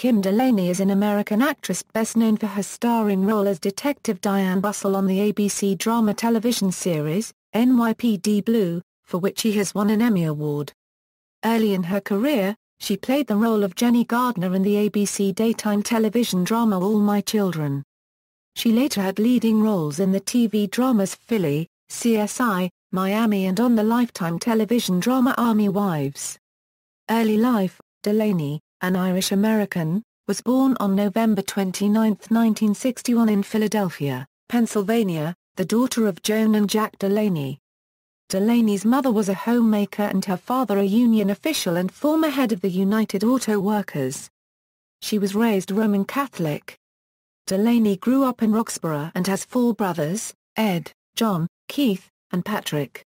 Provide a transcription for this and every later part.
Kim Delaney is an American actress best known for her starring role as Detective Diane Russell on the ABC drama television series, NYPD Blue, for which she has won an Emmy Award. Early in her career, she played the role of Jenny Gardner in the ABC daytime television drama All My Children. She later had leading roles in the TV dramas Philly, Csi, Miami and on the Lifetime television drama Army Wives. Early life: Delaney, an Irish-American, was born on November 29, 1961 in Philadelphia, Pennsylvania, the daughter of Joan and Jack Delaney. Delaney's mother was a homemaker and her father a union official and former head of the United Auto Workers. She was raised Roman Catholic. Delaney grew up in Roxborough and has 4 brothers, Ed, John, Keith, and Patrick.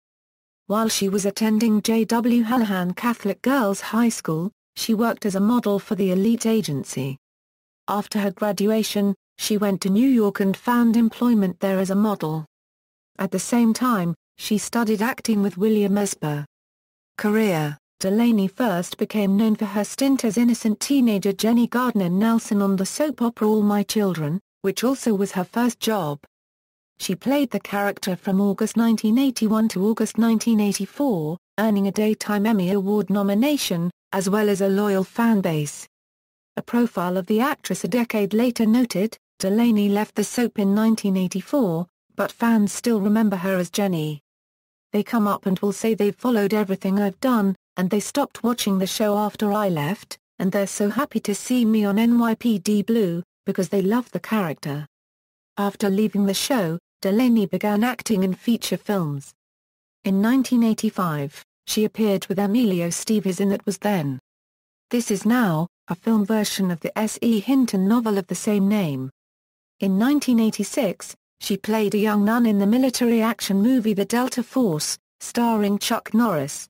While she was attending J.W. Hallahan Catholic Girls High School, she worked as a model for the Elite Agency. After her graduation, she went to New York and found employment there as a model. At the same time, she studied acting with William Esper. Career: Delaney first became known for her stint as innocent teenager Jenny Gardner Nelson on the soap opera All My Children, which also was her first job. She played the character from August 1981 to August 1984, earning a Daytime Emmy Award nomination, as well as a loyal fan base. A profile of the actress a decade later noted, Delaney left the soap in 1984, but fans still remember her as Jenny. They come up and will say they've followed everything I've done, and they stopped watching the show after I left, and they're so happy to see me on NYPD Blue, because they love the character. After leaving the show, Delaney began acting in feature films. In 1985, she appeared with Emilio Estevez in That Was Then. This Is Now, a film version of the S.E. Hinton novel of the same name. In 1986, she played a young nun in the military action movie The Delta Force, starring Chuck Norris.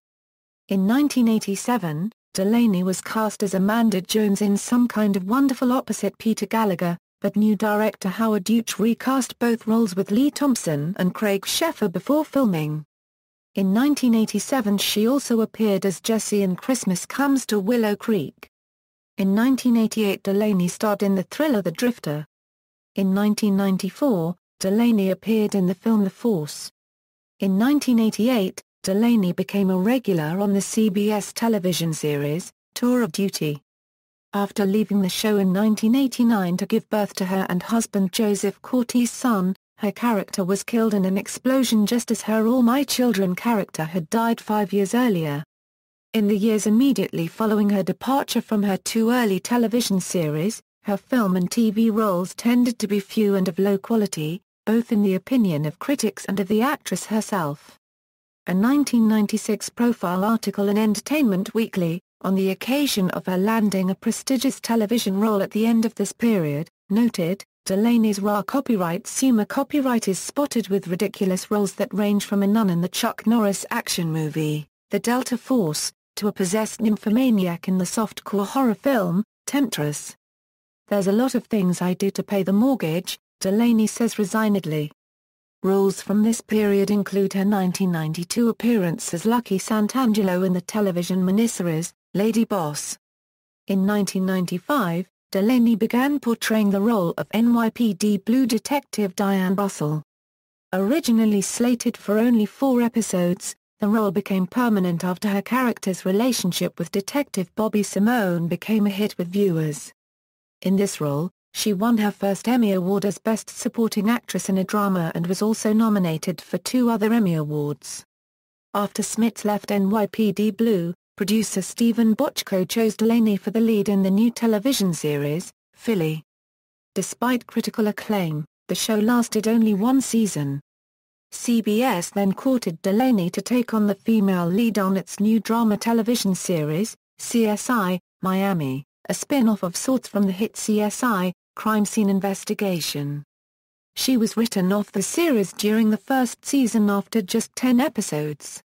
In 1987, Delaney was cast as Amanda Jones in Some Kind of Wonderful opposite Peter Gallagher, but new director Howard Deutsch recast both roles with Lee Thompson and Craig Sheffer before filming. In 1987 she also appeared as Jessie in Christmas Comes to Willow Creek. In 1988 Delaney starred in the thriller The Drifter. In 1994, Delaney appeared in the film The Force. In 1988, Delaney became a regular on the CBS television series, Tour of Duty. After leaving the show in 1989 to give birth to her and husband Joseph Cortez' son, her character was killed in an explosion just as her All My Children character had died 5 years earlier. In the years immediately following her departure from her 2 early television series, her film and TV roles tended to be few and of low quality, both in the opinion of critics and of the actress herself. A 1996 profile article in Entertainment Weekly, on the occasion of her landing a prestigious television role at the end of this period, noted, Delaney's raw copyright copyright is spotted with ridiculous roles that range from a nun in the Chuck Norris action movie, The Delta Force, to a possessed nymphomaniac in the softcore horror film, Temptress. There's a lot of things I do to pay the mortgage, Delaney says resignedly. Roles from this period include her 1992 appearance as Lucky Santangelo in the television miniseries, Lady Boss. In 1995, Delaney began portraying the role of NYPD Blue Detective Diane Russell. Originally slated for only 4 episodes, the role became permanent after her character's relationship with Detective Bobby Simone became a hit with viewers. In this role, she won her first Emmy Award as Best Supporting Actress in a Drama and was also nominated for 2 other Emmy Awards. After Smits left NYPD Blue, producer Stephen Bochco chose Delaney for the lead in the new television series, Philly. Despite critical acclaim, the show lasted only 1 season. CBS then courted Delaney to take on the female lead on its new drama television series, CSI, Miami, a spin-off of sorts from the hit CSI, Crime Scene Investigation. She was written off the series during the first season after just 10 episodes.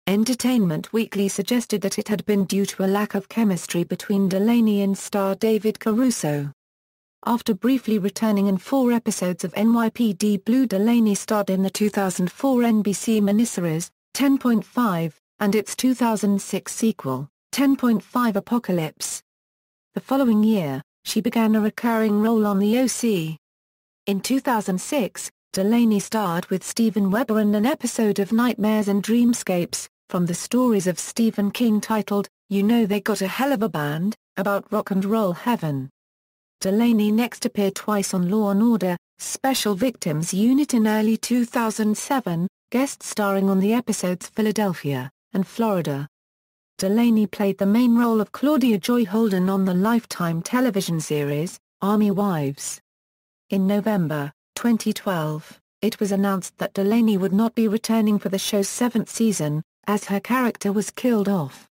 Entertainment Weekly suggested that it had been due to a lack of chemistry between Delaney and star David Caruso. After briefly returning in 4 episodes of NYPD Blue, Delaney starred in the 2004 NBC miniseries, 10.5, and its 2006 sequel, 10.5 Apocalypse. The following year, She began a recurring role on The OC. In 2006, Delaney starred with Steven Weber in an episode of Nightmares and Dreamscapes, from the stories of Stephen King titled, You Know They Got a Hell of a Band, about rock and roll heaven. Delaney next appeared twice on Law & Order, Special Victims Unit in early 2007, guest starring on the episodes Philadelphia and Florida. Delaney played the main role of Claudia Joy Holden on the Lifetime television series, Army Wives. In November 2012, it was announced that Delaney would not be returning for the show's 7th season, as her character was killed off.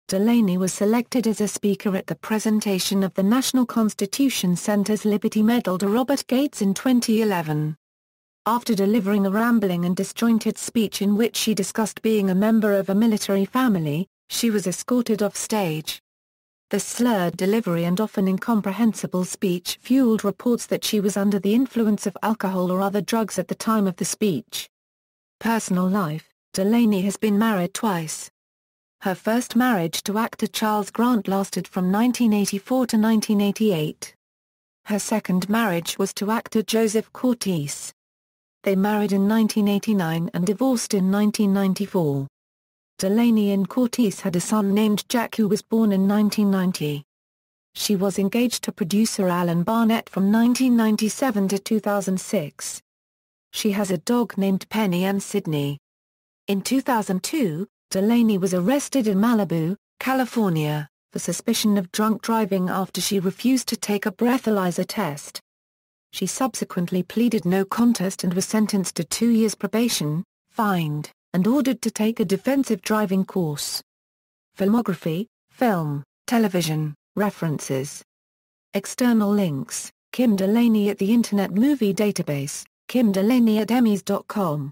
Delaney was selected as a speaker at the presentation of the National Constitution Center's Liberty Medal to Robert Gates in 2011. After delivering a rambling and disjointed speech in which she discussed being a member of a military family, she was escorted off stage. The slurred delivery and often incomprehensible speech fueled reports that she was under the influence of alcohol or other drugs at the time of the speech. Personal life: Delaney has been married twice. Her first marriage to actor Charles Grant lasted from 1984 to 1988. Her second marriage was to actor Joseph Cortese. They married in 1989 and divorced in 1994. Delaney and Cortese had a son named Jack who was born in 1990. She was engaged to producer Alan Barnett from 1997 to 2006. She has a dog named Penny and Sydney. In 2002, Delaney was arrested in Malibu, California, for suspicion of drunk driving after she refused to take a breathalyzer test. She subsequently pleaded no contest and was sentenced to 2 years probation, fined, and ordered to take a defensive driving course. Filmography, film, television, references. External links: Kim Delaney at the Internet Movie Database, Kim Delaney at Emmys.com.